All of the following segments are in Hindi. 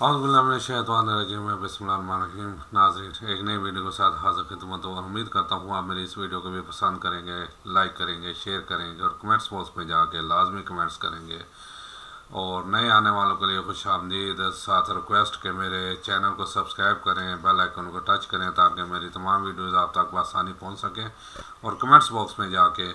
बिस्मिल्लाहिर्रहमानिर्रहीम। नाज़रीन, एक नई वीडियो के साथ हाजिर खिदमत और उम्मीद करता हूँ आप मेरी इस वीडियो को भी पसंद करेंगे, लाइक करेंगे, शेयर करेंगे और कमेंट्स बॉक्स में जाके लाजमी कमेंट्स करेंगे। और नए आने वालों के लिए खुश आमदीद, साथ रिक्वेस्ट के मेरे चैनल को सब्सक्राइब करें, बेल आइकन को टच करें ताकि मेरी तमाम वीडियोज़ आप तक आसानी पहुँच सकें। और कमेंट्स बॉक्स में जाके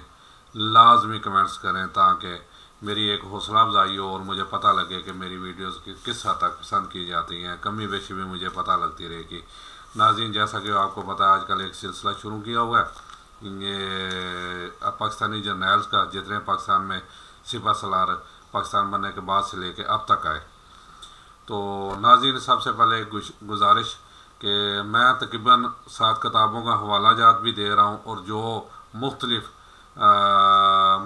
लाजमी कमेंट्स करें ताकि मेरी एक हौसला अफजाई हो और मुझे पता लगे कि मेरी वीडियोस किस हद तक पसंद की जाती हैं। कमी बेशी भी मुझे पता लगती रहेगी। नाज़रीन, जैसा कि आपको पता है आजकल एक सिलसिला शुरू किया हुआ है ये पाकिस्तानी जर्नल्स का, जितने पाकिस्तान में सिपह सलार पाकिस्तान बनने के बाद से लेके अब तक आए। तो नाज़रीन, सबसे पहले गुजारिश कि मैं तकरीबन 7 किताबों का हवाला जात भी दे रहा हूँ और जो मुख्तलिफ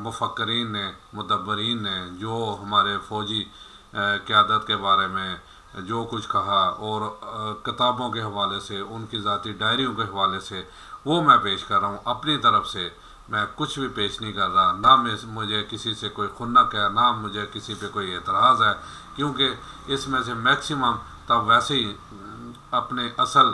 मुफक्करीन ने, मुदब्बरीन ने जो हमारे फ़ौजी क़यादत के बारे में जो कुछ कहा और किताबों के हवाले से, उनकी ज़ाती डायरियों के हवाले से वो मैं पेश कर रहा हूँ। अपनी तरफ से मैं कुछ भी पेश नहीं कर रहा, ना मुझे किसी से कोई खुन्नक है, ना मुझे किसी पे कोई एतराज़ है, क्योंकि इसमें से मैक्सिमम तब वैसे ही अपने असल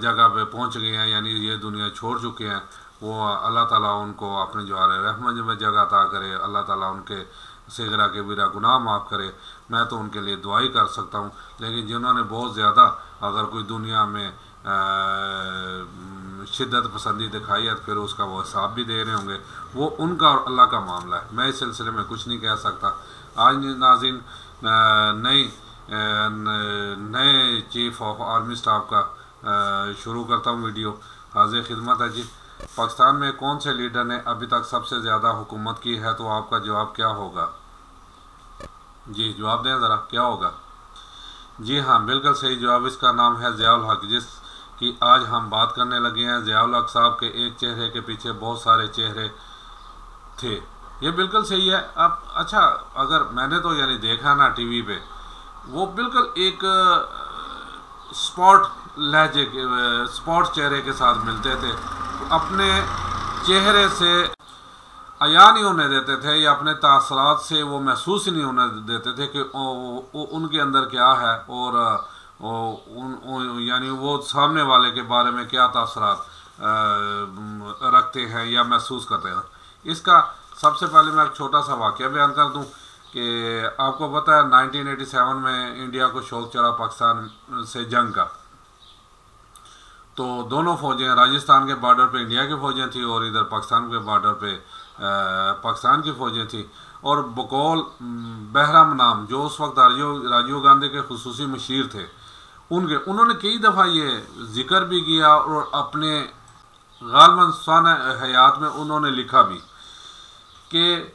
जगह पे पहुँच गए हैं, यानी ये दुनिया छोड़ चुके हैं। वो अल्लाह ताला उनको अपने जवार रहमत में जगह अता करे, अल्लाह ताला उनके सिगरा के बिरा गुनाह माफ़ करे। मैं तो उनके लिए दुआई कर सकता हूँ, लेकिन जिन्होंने बहुत ज़्यादा अगर कोई दुनिया में शिद्दत पसंदी दिखाई है तो फिर उसका वो हिसाब भी दे रहे होंगे। वो उनका और अल्लाह का मामला है, मैं इस सिलसिले में कुछ नहीं कह सकता। आज नाज़रीन, नए चीफ ऑफ आर्मी स्टाफ का शुरू करता हूँ वीडियो। हाजिर खिदमत है जी। पाकिस्तान में कौन से लीडर ने अभी तक सबसे ज़्यादा हुकूमत की है? तो आपका जवाब क्या होगा? जी जवाब दें ज़रा, क्या होगा? जी हाँ, बिल्कुल सही जवाब। इसका नाम है ज़िया उल हक, जिसकी आज हम बात करने लगे हैं। ज़िया उल हक साहब के एक चेहरे के पीछे बहुत सारे चेहरे थे, ये बिल्कुल सही है। अब अच्छा, अगर मैंने तो यानी देखा ना टीवी पे, वो बिल्कुल एक स्पॉट लहजे के, स्पॉट चेहरे के साथ मिलते थे, अपने चेहरे से अया नहीं होने देते थे या अपने तासरात से वो महसूस ही नहीं होने देते थे कि उनके अंदर क्या है और यानी वो सामने वाले के बारे में क्या तासरात रखते हैं या महसूस करते हैं। इसका सबसे पहले मैं एक छोटा सा वाक़या बयान कर दूं कि आपको पता है 1987 में इंडिया को शौक चढ़ा पाकिस्तान से जंग का। तो दोनों फ़ौजें, राजस्थान के बॉर्डर पे इंडिया की फ़ौजें थी और इधर पाकिस्तान के बॉर्डर पे पाकिस्तान की फ़ौजें थी। और बकौल बहराम नाम, जो उस वक्त राजीव गांधी के खुसूसी मशीर थे, उन्होंने कई दफ़ा ये ज़िक्र भी किया और अपने गालबन शान हयात में उन्होंने लिखा भी कि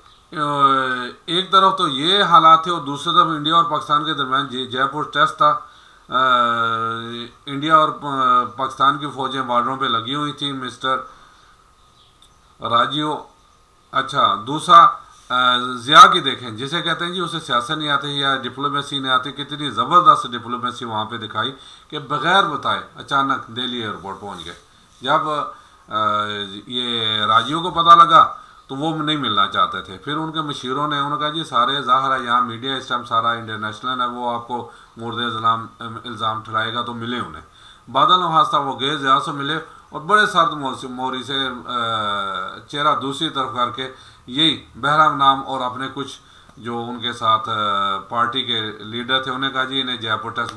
एक तरफ तो ये हालात थे और दूसरी तरफ इंडिया और पाकिस्तान के दरमियान जयपुर टेस्ट था। इंडिया और पाकिस्तान की फ़ौजें बॉर्डरों पे लगी हुई थी। मिस्टर राजीव, अच्छा दूसरा ज़िया की देखें, जिसे कहते हैं जी उसे सियासत नहीं आती या डिप्लोमेसी नहीं आती। कितनी ज़बरदस्त डिप्लोमेसी वहाँ पे दिखाई कि बग़ैर बताए अचानक दिल्ली एयरपोर्ट पहुँच गए। जब ये राजीव को पता लगा तो वो नहीं मिलना चाहते थे। फिर उनके मशीरों ने उन्होंने कहा जी सारे ज़ाहिर है यहाँ मीडिया इस टाइम सारा इंटरनेशनल है, वो आपको मुर्द इल्ज़ाम ठहराएगा तो मिले उन्हें। बादल नवाज़ था, वो गए, ज़िया से मिले और बड़े सर्द मोरी से चेहरा दूसरी तरफ करके यही बहराम नाम और अपने कुछ जो उनके साथ पार्टी के लीडर थे उन्हें कहा जी इन्हें जयपुर टेस्ट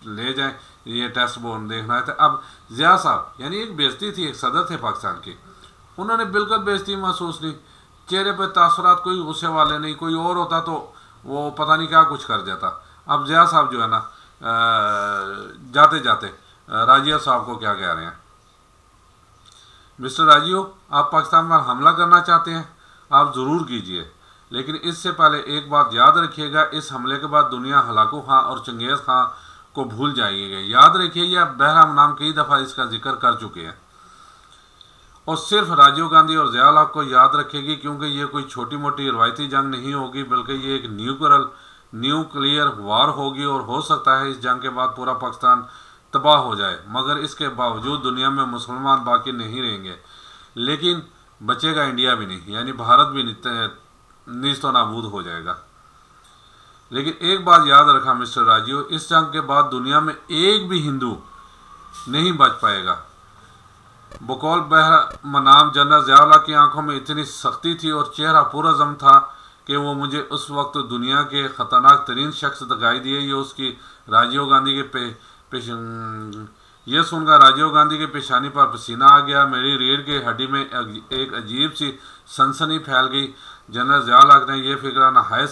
ले जाएँ, ये टेस्ट बोर्ड देखना है। अब ज़िया साहब यानी एक बेइज्जती थी, एक सदर थे पाकिस्तान की, उन्होंने बिल्कुल बेइज्जती महसूस नहीं, चेहरे पे तासुरात कोई गुस्से वाले नहीं। कोई और होता तो वो पता नहीं क्या कुछ कर जाता। अब ज़िया साहब जो है ना, जाते जाते राजीव साहब को क्या कह रहे हैं? मिस्टर राजीव, आप पाकिस्तान पर हमला करना चाहते हैं, आप ज़रूर कीजिए, लेकिन इससे पहले एक बात याद रखिएगा, इस हमले के बाद दुनिया हलाकू खां और चंगेज़ खां को भूल जाइएगा। याद रखिए, यह बहराम नाम कई दफ़ा इसका जिक्र कर चुके हैं और सिर्फ राजीव गांधी और ज़िया उल हक को याद रखेगी, क्योंकि ये कोई छोटी मोटी रवायती जंग नहीं होगी, बल्कि ये एक न्यूक्लियर वार होगी और हो सकता है इस जंग के बाद पूरा पाकिस्तान तबाह हो जाए। मगर इसके बावजूद दुनिया में मुसलमान बाकी नहीं रहेंगे, लेकिन बचेगा इंडिया भी नहीं, यानी भारत भी नीस्तो नाबूद हो जाएगा। लेकिन एक बात याद रखा मिस्टर राजीव, इस जंग के बाद दुनिया में एक भी हिंदू नहीं बच पाएगा। बकौल बहरमनाम जनरल ज़िया की आंखों में इतनी सख्ती थी और चेहरा पूरा जम था कि वो मुझे उस वक्त दुनिया के ख़तरनाक तरीन शख्स दिखाई दिए। ये उसकी राजीव गांधी के ये सुनकर राजीव गांधी के पेशानी पर पसीना आ गया। मेरी रीढ़ की हड्डी में एक अजीब सी सनसनी फैल गई। जनरल ज़िया ने यह फिक्र नहायत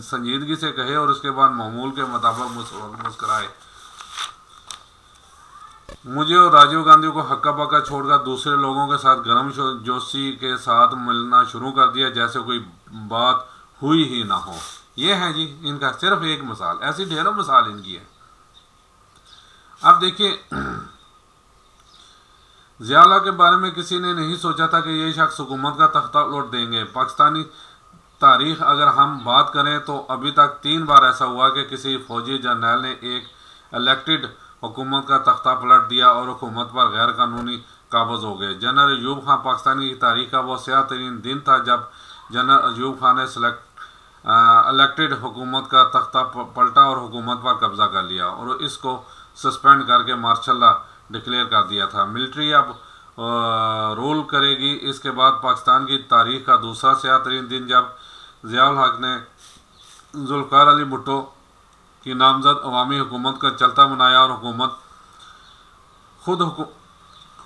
संजीदगी से कहे और उसके बाद मामूल के मुताबिक मुस्कुराए। मुझे और राजीव गांधी को हक्का बक्का छोड़कर दूसरे लोगों के साथ गर्म जोशी के साथ मिलना शुरू कर दिया जैसे कोई बात हुई ही ना हो। ये है जी इनका सिर्फ एक मिसाल, ऐसी ढेरों मिसाल इनकी है। अब देखिए, ज़िया के बारे में किसी ने नहीं सोचा था कि ये शख्स हुकूमत का तख्ता उलट देंगे। पाकिस्तानी तारीख अगर हम बात करें तो अभी तक 3 बार ऐसा हुआ कि किसी फौजी जर्नल ने एक इलेक्टेड हुकूमत का तख्ता पलट दिया और हुकूमत पर गैर कानूनी काबज हो गए। जनरल अयूब खान पाकिस्तानी की तारीख का वो स्याह तरीन दिन था जब जनरल अयूब खान ने इलेक्टेड हुकूमत का तख्ता पलटा और हुकूमत पर कब्जा कर लिया और इसको सस्पेंड करके मार्शल लॉ डिक्लेयर कर दिया था। मिलिट्री अब रूल करेगी। इसके बाद पाकिस्तान की तारीख का दूसरा स्याह तरीन दिन जब ज़िया ने जुल्फ़िकार अली भुट्टो की नामजद अवामी हुकूमत का चलता बनाया और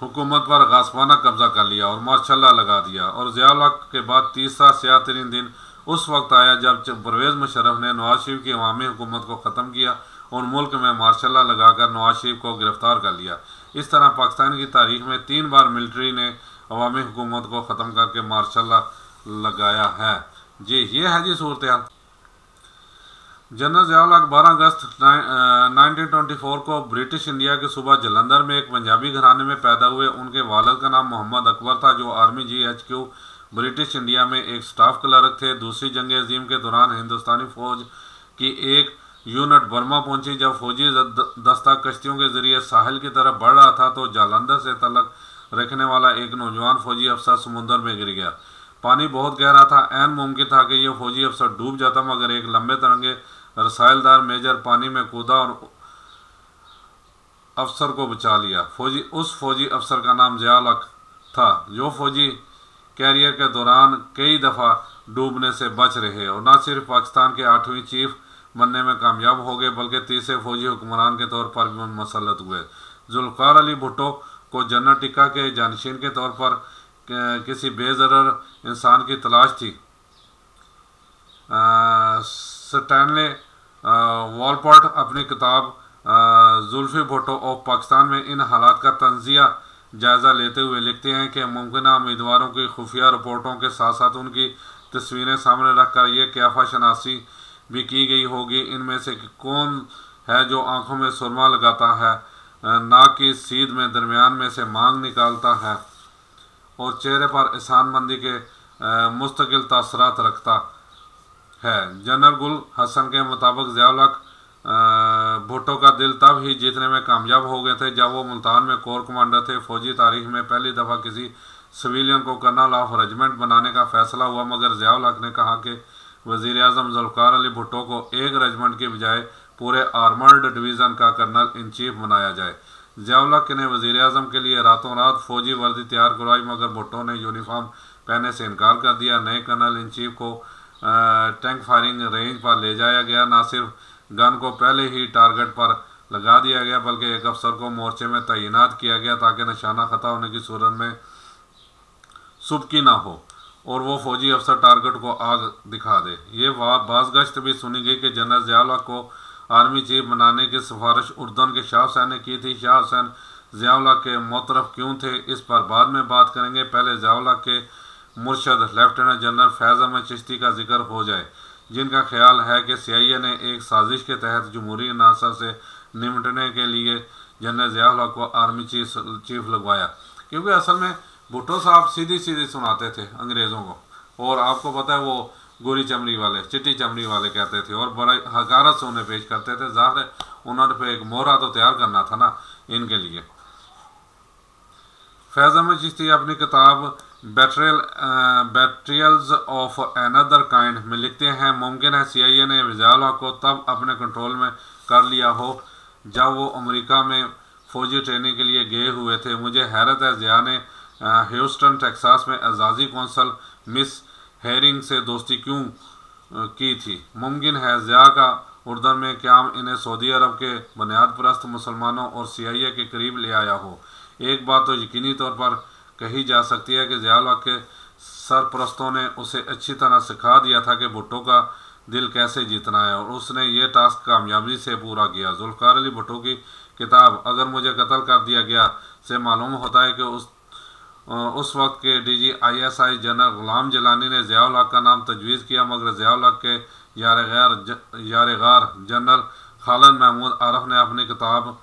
हुकूमत पर गासबाना कब्जा कर लिया और मार्शल लॉ लगा दिया। और ज़िया के बाद तीसरा स्याह तरीन दिन उस वक्त आया जब परवेज़ मुशर्रफ ने नवाज शरीफ की अवामी हुकूमत को ख़त्म किया और मुल्क में मार्शल लॉ लगाकर नवाज शरीफ को गिरफ्तार कर लिया। इस तरह पाकिस्तान की तारीख में 3 बार मिलिट्री ने अवामी हुकूमत को ख़त्म करके मार्शल लॉ लगाया है। जी ये है जी सूरत हाल। जनरल ज़िया 12 अगस्त 1924 को ब्रिटिश इंडिया के सूबा जलंधर में एक पंजाबी घराने में पैदा हुए। उनके वालिद का नाम मोहम्मद अकबर था जो आर्मी GHQ ब्रिटिश इंडिया में एक स्टाफ क्लर्क थे। दूसरी जंग अजीम के दौरान हिंदुस्तानी फौज की एक यूनिट बर्मा पहुंची। जब फौजी दस्ता कश्तियों के जरिए साहिल की तरफ बढ़ रहा था तो जालंधर से तलक रखने वाला एक नौजवान फौजी अफसर समुद्र में गिर गया। पानी बहुत गहरा था, ऐन मुमकिन था कि यह फौजी अफसर डूब जाता, मगर एक लंबे तरंगे रसायलदार मेजर पानी में कूदा और अफसर को बचा लिया। उस फौजी अफसर का नाम ज़िया था जो फौजी कैरियर के दौरान कई दफ़ा डूबने से बच रहे और न सिर्फ पाकिस्तान के 8वीं चीफ बनने में कामयाब हो गए बल्कि तीसरे फौजी हुक्मरान के तौर पर भी मुसल्लत हुए। जुल्फ़िकार अली भुट्टो को जनरल टिक्का के जानशीन के तौर पर किसी बेज़रर इंसान की तलाश थी। स्टैनले वॉलपोर्ट अपनी किताब जुल्फ़ी भुट्टो ऑफ पाकिस्तान में इन हालात का तंज़िया जायज़ा लेते हुए लिखते हैं कि मुमकिन उम्मीदवारों की खुफिया रिपोर्टों के साथ साथ उनकी तस्वीरें सामने रखकर यह क्याफा शनासी भी की गई होगी इनमें से कौन है जो आंखों में सुरमा लगाता है, नाक की सीध में दरमियान में से मांग निकालता है और चेहरे पर एहसानमंदी के मुस्तकिल तासरात रखता है। जनरल गुल हसन के मुताबिक ज़िया भुट्टो का दिल तब ही जीतने में कामयाब हो गए थे जब वो मुल्तान में कोर कमांडर थे। फौजी तारीख में पहली दफ़ा किसी सिविलियन को कर्नल ऑफ रेजिमेंट बनाने का फैसला हुआ, मगर ज़िया ने कहा कि वज़ीर आज़म जुल्फ़िकार अली भुट्टो को एक रेजिमेंट की बजाय पूरे आर्मर्ड डिवीज़न का कर्नल इन चीफ बनाया जाए। ज़िया ने वज़ीर आज़म के लिए रातों रात फौजी वर्दी तैयार करवाई, मगर भुट्टो ने यूनिफॉर्म पहनने से इनकार कर दिया। नए कर्नल इन चीफ को टैंक फायरिंग रेंज पर ले जाया गया। न सिर्फ गन को पहले ही टारगेट पर लगा दिया गया बल्कि एक अफसर को मोर्चे में तैनात किया गया ताकि निशाना खता होने की सूरत में सुबकी ना हो और वो फौजी अफसर टारगेट को आग दिखा दे। ये बाज़गश्त भी सुनी गई कि जनरल ज़िया को आर्मी चीफ बनाने की सिफारिश उर्दन के शाह हुसैन ने की थी। शाह हुसैन ज़िया के मुतरफ क्यों थे इस पर बाद में बात करेंगे। पहले ज़िया के मुर्शद लेफ्टिनेंट जनरल फैज़ अहमद चिश्ती का जिक्र हो जाए, जिनका ख्याल है कि CIA ने एक साजिश के तहत जमहूरी अनासर से निपटने के लिए जनरल ज़िया को आर्मी चीफ लगवाया, क्योंकि असल में भुट्टो साहब सीधी सीधी सुनाते थे अंग्रेज़ों को और आपको पता है वो गोरी चमड़ी वाले, चिट्टी चमड़ी वाले कहते थे और बड़ा हकारत से उन्हें पेश करते थे। ज़ाहिर है उन्होंने पे एक मोहरा तो तैयार करना था ना इनके लिए। फैज़ अहमद चिश्ती अपनी किताब बैट्रियल्स ऑफ अनदर काइंड में लिखते हैं, मुमकिन है CIA ने ज़िया उल हक को तब अपने कंट्रोल में कर लिया हो जब वो अमेरिका में फ़ौजी ट्रेनिंग के लिए गए हुए थे। मुझे हैरत है ज़िया ने ह्यूस्टन टेक्सास में एजाज़ी कौंसल मिस हेरिंग से दोस्ती क्यों की थी। मुमकिन है ज़िया का उर्दन में क़याम इन्हें सऊदी अरब के बुनियाद परस्त मुसलमानों और CIA के करीब ले आया हो। एक बात तो यकीनी तौर पर कही जा सकती है कि ज़िया उल हक के सरपरस्तों ने उसे अच्छी तरह सिखा दिया था कि भुट्टो का दिल कैसे जीतना है, और उसने ये टास्क कामयाबी से पूरा किया। जुल्फ़िकार अली भुट्टो की किताब अगर मुझे कत्ल कर दिया गया से मालूम होता है कि उस वक्त के DG/ISI जनरल ग़ुलाम जलानी ने ज़िया उल हक का नाम तजवीज़ किया, मगर ज़िया उल हक के यारगार जनरल खालिद महमूद आरफ ने अपनी किताब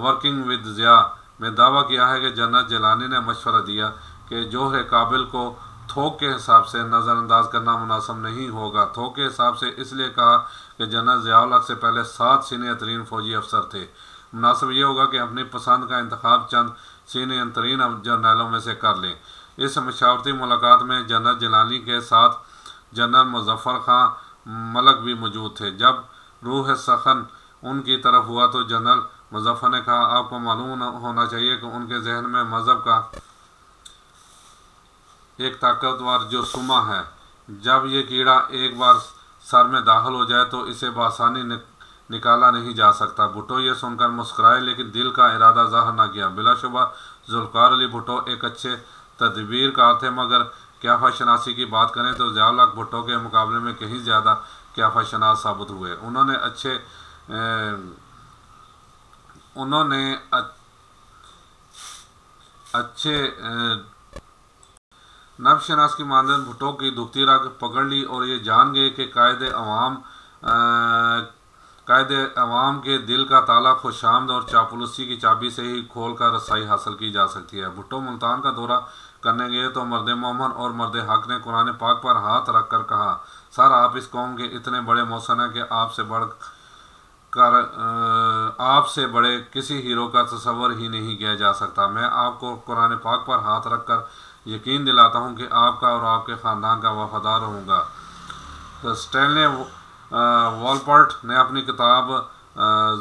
वर्किंग विद ज़िया में दावा किया है कि जनरल जलानी ने मशवरा दिया कि जोहर काबिल को थोक के हिसाब से नज़रअंदाज करना मुनासिब नहीं होगा। थोक के हिसाब से इसलिए कहा कि जनरल ज़िया उल हक से पहले 7 सीनियर तरीन फ़ौजी अफसर थे। मुनासिब ये होगा कि अपनी पसंद का इंतखाब चंद सीनियर तरीन जर्नलों में से कर लें। इस मशावरती मुलाकात में जनरल जलानी के साथ जनरल मुज़फ़्फ़र खां मलक भी मौजूद थे। जब रूह सखन उनकी तरफ हुआ तो जनरल मुज़फ़्फ़र ने कहा, आपको मालूम होना चाहिए कि उनके जहन में मज़हब का एक ताकतवर जो सुमा है, जब ये कीड़ा एक बार सर में दाखिल हो जाए तो इसे बआसानी निकाला नहीं जा सकता। भुट्टो ये सुनकर मुस्कुराए लेकिन दिल का इरादा ज़ाहिर न किया। बिलाशुबा जुल्फ़िकार अली भुट्टो एक अच्छे तदबीरकार थे, मगर क़ियाफ़ा शनासी की बात करें तो ज़िया उल हक भुट्टो के मुकाबले में कहीं ज़्यादा क़ियाफ़ा शनास साबित हुए। उन्होंने अच्छे नब्शनास की मानदंड भुट्टो की दुखती रग पकड़ ली और ये जान गए कि कायदे अवाम के दिल का ताला खुशामद और चापलूसी की चाबी से ही खोल कर रसाई हासिल की जा सकती है। भुट्टो मुल्तान का दौरा करने गए तो मर्द मोहम्मद और मर्द हक ने कुरान पाक पर हाथ रख कर कहा, सर आप इस कौम के इतने बड़े मोहसिन हैं कि आपसे बड़े किसी हीरो का तस्वर ही नहीं किया जा सकता। मैं आपको कुरान पाक पर हाथ रख कर यकीन दिलाता हूँ कि आपका और आपके ख़ानदान का वफादार रहूँगा। तो स्टैनले वॉलपर्ट ने अपनी किताब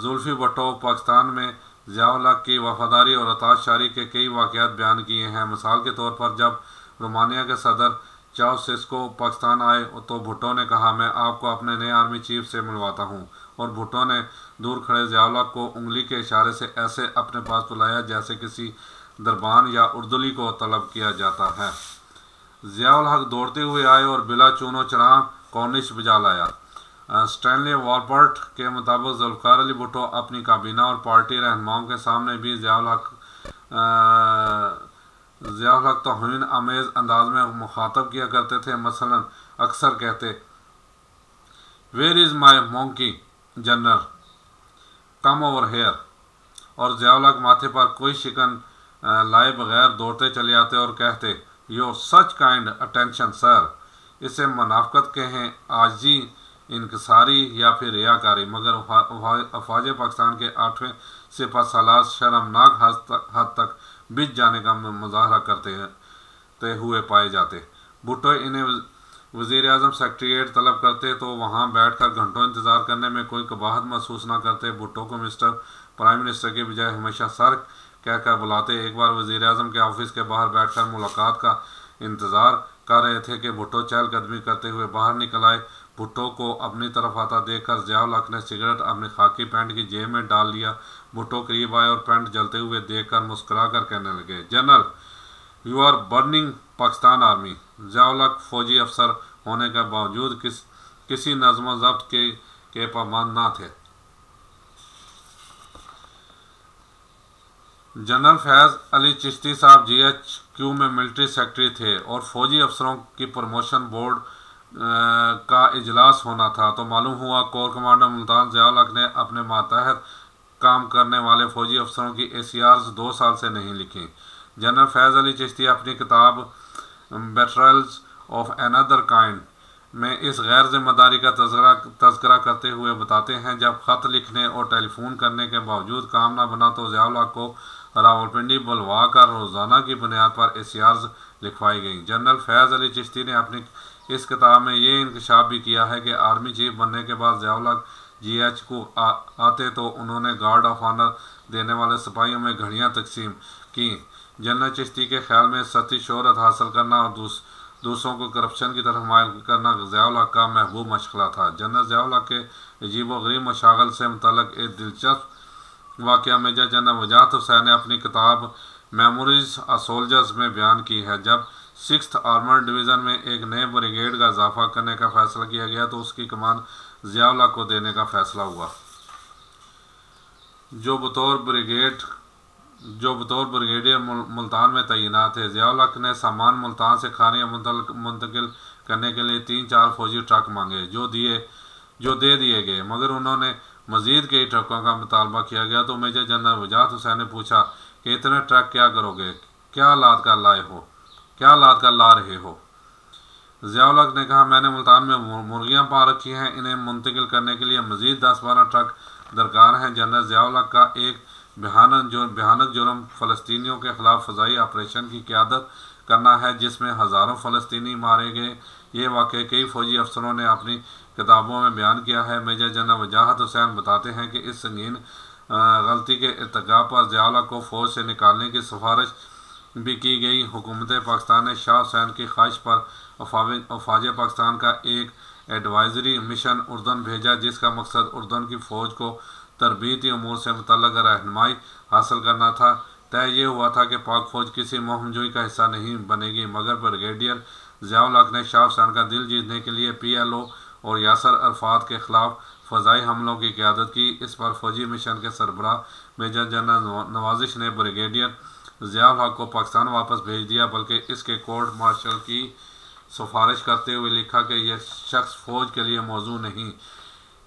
जुल्फ़ी भुट्टो पाकिस्तान में ज़िया उल हक की वफादारी और अताशशारी के कई वाक़यात बयान किए हैं। मिसाल के तौर पर जब रोमानिया के सदर चाउसेस्को पाकिस्तान आए तो भुट्टो ने कहा, मैं आपको अपने नए आर्मी चीफ से मिलवाता हूँ, और भुट्टो ने दूर खड़े ज़िया उल हक को उंगली के इशारे से ऐसे अपने पास बुलाया जैसे किसी दरबान या उर्दुली को तलब किया जाता है। ज़िया उल हक दौड़ते हुए आए और बिला चूनो चढ़ा कॉर्निश बजा लाया। स्टैनले वॉलपर्ट के मुताबिक जुल्फ़िकार अली भुट्टो अपनी काबीना और पार्टी रहनुमाओं के सामने भी ज़िया उल हक तौहीन आमेज़ अंदाज में मुखातब किया करते थे। मसलन अक्सर कहते, where is my monkey general, come over here, और ज़िया उल हक माथे पर कोई शिकन लाए बगैर दौड़ते चले आते और कहते, your such kind attention sir. इसे मुनाफ़क़त कहें, आजी, इनकसारी या फिर रियाकारी, मगर अफ़वाज पाकिस्तान के 8वें सिपह सालार शर्मनाक हद तक बिछ जाने का मुजाहरा करते हुए पाए जाते। भुट्टो इन्हें वज़ीर आज़म सेक्रेटेरिएट तलब करते तो वहाँ बैठ कर घंटों इंतज़ार करने में कोई कबाहत महसूस न करते। भुट्टो को मिस्टर प्राइम मिनिस्टर के बजाय हमेशा सर कहकर बुलाते। एक बार वज़ीर आज़म के ऑफिस के बाहर बैठकर मुलाकात का इंतज़ार कर रहे थे कि भुट्टो चहलकदमी करते हुए बाहर निकल आए। भुट्टो को अपनी तरफ आता देखकर ज़िया उल हक ने सिगरेट अपनी खाकी पैंट की जेब में डाल लिया। भुट्टो करीब आए और पैंट जलते हुए देखकर मुस्कुरा कर कहने लगे, general you are burning Pakistan army. Zia ul Haq फौजी अफसर होने के बावजूद किसी नज़्म ज़ब्त के पाबंद न थे। जनरल फैज़ अली चिश्ती साहब GHQ में मिलिट्री सेक्रेटरी थे और फौजी अफसरों की प्रमोशन बोर्ड का इजलास होना था तो मालूम हुआ कोर कमांडर मुल्तान ज़िया उल हक ने अपने मातहत काम करने वाले फौजी अफसरों की ACRs 2 साल से नहीं लिखी। जनरल फैज़ अली चिश्ती अपनी किताब बैट्रियल्स ऑफ अनदर काइंड में इस गैर जिम्मेदारी का तज़किरा करते हुए बताते हैं, जब ख़त लिखने और टेलीफोन करने के बावजूद काम न बना तो ज़िया उल हक को रावलपिंडी बुलवा कर रोज़ाना की बुनियाद पर एसीआर्स लिखवाई गई। जनरल फैज़ अली चिश्ती ने अपनी इस किताब में ये इंकशाफ भी किया है कि आर्मी चीफ बनने के बाद ज़िया उल हक GH को आते तो उन्होंने गार्ड ऑफ ऑनर देने वाले सिपाहियों में घड़ियाँ तकसीम की। जनरल चिश्ती के ख्याल में सती शोहरत हासिल करना और दूसरों को करप्शन की तरफ मायल करना ज़िया उल हक का महबूब मशगला था। जनरल ज़िया उल हक के अजीब व गरीब मशागल से मुतल्लिक़ एक दिलचस्प वाक़या मेजर जनरल वजाहत हुसैन ने अपनी किताब मेमोरीज ऑफ सोल्जर्स में बयान की है। जब 6th आर्मर्ड डिवीज़न में एक नए ब्रिगेड का इजाफा करने का फैसला किया गया तो उसकी कमान ज़िया उल हक को देने का फैसला हुआ, जो बतौर ब्रिगेडियर मुल्तान में तैनात थे। ज़िया उल हक ने सामान मुल्तान से खानिया मुंतकिल करने के लिए 3-4 फौजी ट्रक मांगे, जो दे दिए गए, मगर उन्होंने मज़ीद कई ट्रकों का मुतालबा किया गया तो मेजर जनरल वजाहत हुसैन ने पूछा कि इतने ट्रक क्या करोगे, क्या लाद कर ला रहे हो। ज़िया उल हक ने कहा, मैंने मुल्तान में मुर्गियाँ पा रखी हैं, इन्हें मुंतकिल करने के लिए मज़ीद 10-12 ट्रक दरकार हैं। जनरल ज़िया उल हक का एक भयानक जुर्म फ़लस्तीनियों के ख़िलाफ़ फ़ज़ाई ऑपरेशन की क़यादत करना है, जिसमें हज़ारों फ़लस्तीनी मारे गए। ये वाक़या कई फ़ौजी अफसरों ने अपनी किताबों में बयान किया है। मेजर जनरल वजाहत हुसैन बताते हैं कि इस संगीन गलती के इर्तिकाब पर ज़िया उल हक को फ़ौज से निकालने की सिफारिश भी की गई। हुकूमत पाकिस्तान ने शाह हुसैन की ख्वाहिश पर अफवाज पाकिस्तान का एक एडवाइजरी मिशन उर्दन भेजा, जिसका मकसद उर्दन की फ़ौज को तरबीती अमूर से मुतल्लिक़ रहनुमाई हासिल करना था। तय ये हुआ था कि पाक फ़ौज किसी मुहिमजोई का हिस्सा नहीं बनेगी, मगर ब्रिगेडियर ज़िया उल हक ने शाह हुसैन का दिल जीतने के लिए PLO और यासर अरफात के ख़िलाफ़ फ़ज़ाई हमलों की क़यादत की। इस पर फ़ौजी मिशन के सरबराह मेजर जनरल नवाजिश ने ब्रिगेडियर ज़िया उल हक को पाकिस्तान वापस भेज दिया, बल्कि इसके कोर्ट मार्शल की सिफारिश करते हुए लिखा कि यह शख्स फ़ौज के लिए मौजू नहीं।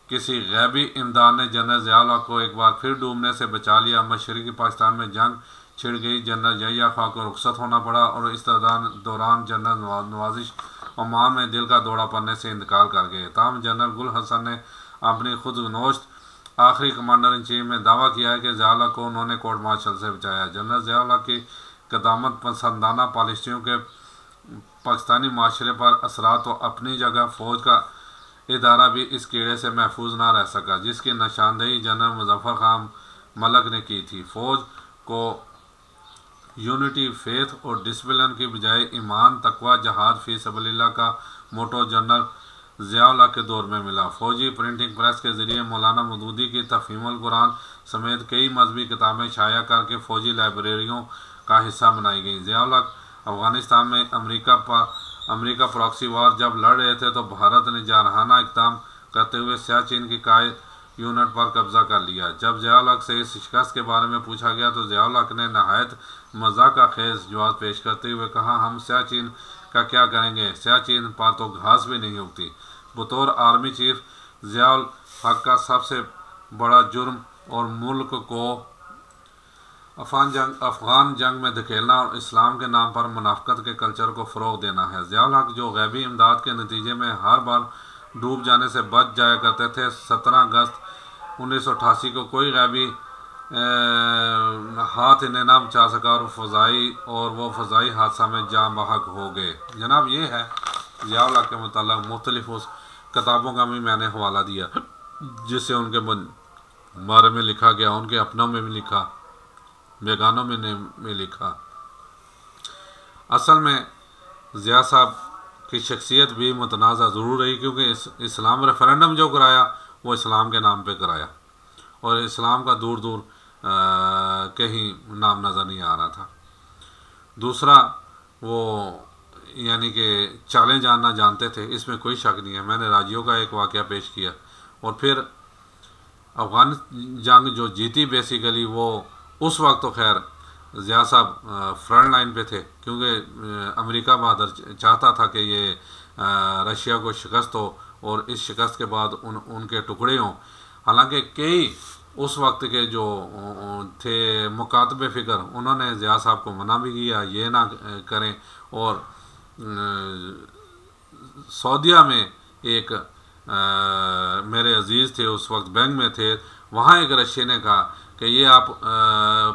किसी गैबी इमदाद ने जनरल ज़िया उल हक को एक बार फिर डूबने से बचा लिया। मशरक़ी पाकिस्तान में जंग छिड़ गई। जनरल यहिया खां को रुखसत होना पड़ा और इस दौरान जनरल नवाजिश ओमान में दिल का दौरा पड़ने से इंतकाल कर गए। ताहम जनरल गुल हसन ने अपनी खुद नोश्त आखिरी कमांडर इन चीफ में दावा किया है कि ज़िया उल हक को उन्होंने कोर्ट मार्शल से बचाया। जनरल ज़िया उल हक की क़दामत पसंदाना पॉलिसियों के पाकिस्तानी माशरे पर असरात तो अपनी जगह, फ़ौज का इदारा भी इस कीड़े से महफूज ना रह सका, जिसकी निशानदेही जनरल मुज़फ़्फ़र खान मलक ने की थी। फ़ौज को यूनिटी, फेथ और डिसिप्लिन की बजाय ईमान, तकवा, जहाद फी सबीलिल्लाह का मोटो जनरल ज़िया उल हक के दौर में मिला। फ़ौजी प्रिंटिंग प्रेस के ज़रिए मौलाना मदूदी की तफ़हीमुल कुरान समेत कई मजहबी किताबें शाया करके फ़ौजी लाइब्रेरियों का हिस्सा बनाई गई। ज़िया उल हक अफ़गानिस्तान में अमेरिका प्रॉक्सी वार जब लड़ रहे थे तो भारत ने जारहाना इक़दाम करते हुए सियाचिन की कायद यूनिट पर कब्ज़ा कर लिया। जब ज़िया उल हक से इस शिकस्त के बारे में पूछा गया तो ज़िया उल हक ने नहायत मज़ाक़ खेज़ जवाब पेश करते हुए कहा, हम सियाचिन का क्या करेंगे, सियाचिन पर तो घास भी नहीं उगती। बतौर आर्मी चीफ ज़िया उल हक का सबसे बड़ा जुर्म और मुल्क को अफ़गान जंग में धकेलना और इस्लाम के नाम पर मुनाफ़क़त के कल्चर को फ़रोग़ देना है। ज़िया उल हक जो गैबी इमदाद के नतीजे में हर बार डूब जाने से बच जाया करते थे, 17 अगस्त 1988 को कोई गैबी हाथ इन्हें ना बचा सका और वो फ़ज़ाई हादसा में जाँ बहक हो गए। जनाब, ये है ज़िया उल हक के मुतल्लिक़ मुख्तलिफ़ उस किताबों का भी मैंने हवाला दिया जिससे उनके बारे में लिखा गया, उनके अपनों में भी लिखा, बेगानों में लिखा। असल में ज़िया साहब की शख्सियत भी मुतनाज़ा ज़रूर रही, क्योंकि इस्लाम रेफरेंडम जो कराया वो इस्लाम के नाम पे कराया और इस्लाम का दूर दूर कहीं नाम नज़र नहीं आ रहा था। दूसरा, वो यानी कि चालें जानना जानते थे, इसमें कोई शक नहीं है। मैंने राजियों का एक वाक़या पेश किया और फिर अफ़गान जंग जो जीती बेसिकली वो उस वक्त तो खैर ज़िया साहब फ्रंट लाइन पे थे, क्योंकि अमेरिका बहादुर चाहता था कि ये रशिया को शिकस्त हो और इस शिकस्त के बाद उनके टुकड़े हों। हालांकि कई उस वक्त के जो थे मुकातबे फ़िक्र, उन्होंने ज़िया साहब को मना भी किया, ये ना करें, और सऊदीया में एक मेरे अजीज़ थे, उस वक्त बैंक में थे, वहाँ एक रशिया ने कहा कि ये आप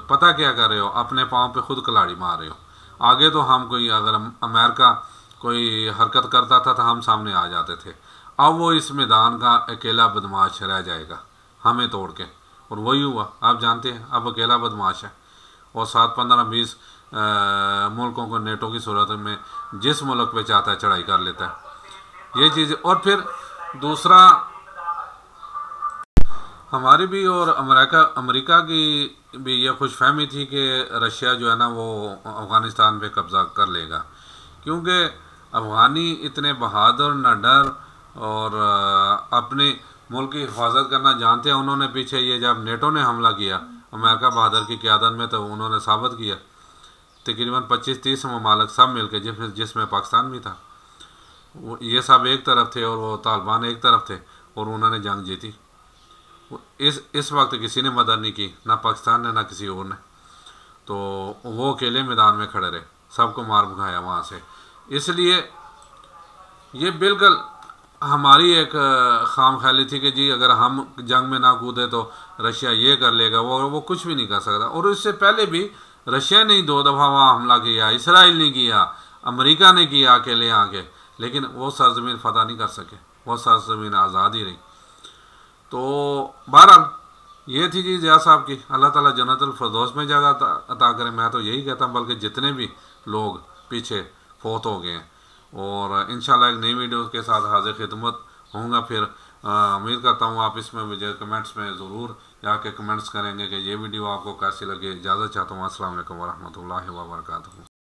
पता क्या कर रहे हो, अपने पाँव पे खुद कलाड़ी मार रहे हो। आगे तो हम कोई अगर अमेरिका कोई हरकत करता था तो हम सामने आ जाते थे, अब वो इस मैदान का अकेला बदमाश रह जाएगा हमें तोड़ के। और वही हुआ, आप जानते हैं, अब अकेला बदमाश है और 7, 15, 20 मुल्कों को नेटो की सूरत में जिस मुल्क पे चाहता है चढ़ाई कर लेता है, ये चीज़। और फिर दूसरा, हमारी भी और अमेरिका की भी ये खुशफहमी थी कि रशिया जो है ना वो अफ़गानिस्तान पे कब्ज़ा कर लेगा, क्योंकि अफ़गानी इतने बहादुर, न डर और अपने मुल्क की हिफाजत करना जानते हैं। उन्होंने पीछे ये जब नेटो ने हमला किया अमेरिका बहादुर की क़यादत में, तो उन्होंने साबित किया तकरीबन 25-30 ममालिक सब मिल के, जिसमें पाकिस्तान भी था, वो ये सब एक तरफ थे और वो तालिबान एक तरफ थे, और उन्होंने जंग जीती। इस वक्त किसी ने मदद नहीं की, ना पाकिस्तान ने ना किसी और ने, तो वो अकेले मैदान में खड़े रहे, सबको मार भगाया वहाँ से। इसलिए ये बिल्कुल हमारी एक खाम ख्याली थी कि जी अगर हम जंग में ना कूदे तो रशिया ये कर लेगा, वो कुछ भी नहीं कर सकता। और इससे पहले भी रशिया ने ही 2 दफ़ा वहाँ हमला किया, इसराइल ने किया, अमेरिका ने किया अकेले आके, लेकिन वो सरजमीन फतह नहीं कर सके, वो सरजमीन आज़ाद ही रही। तो बहरहाल ये थी जी ज़िया साहब की, अल्लाह ताला जन्नतुल फिरदौस में जगह अता करें। मैं तो यही कहता हूँ, बल्कि जितने भी लोग पीछे फोत हो गए हैं, और इंशाल्लाह एक नई वीडियो के साथ हाजिर खिदमत होऊंगा। फिर उम्मीद करता हूँ आप इसमें मुझे कमेंट्स में ज़रूर जाके कमेंट्स करेंगे कि ये वीडियो आपको कैसी लगी। इजाज़त चाहता हूँ। अस्सलाम वालेकुम वरहमतुल्लाहि वबरकातुहू।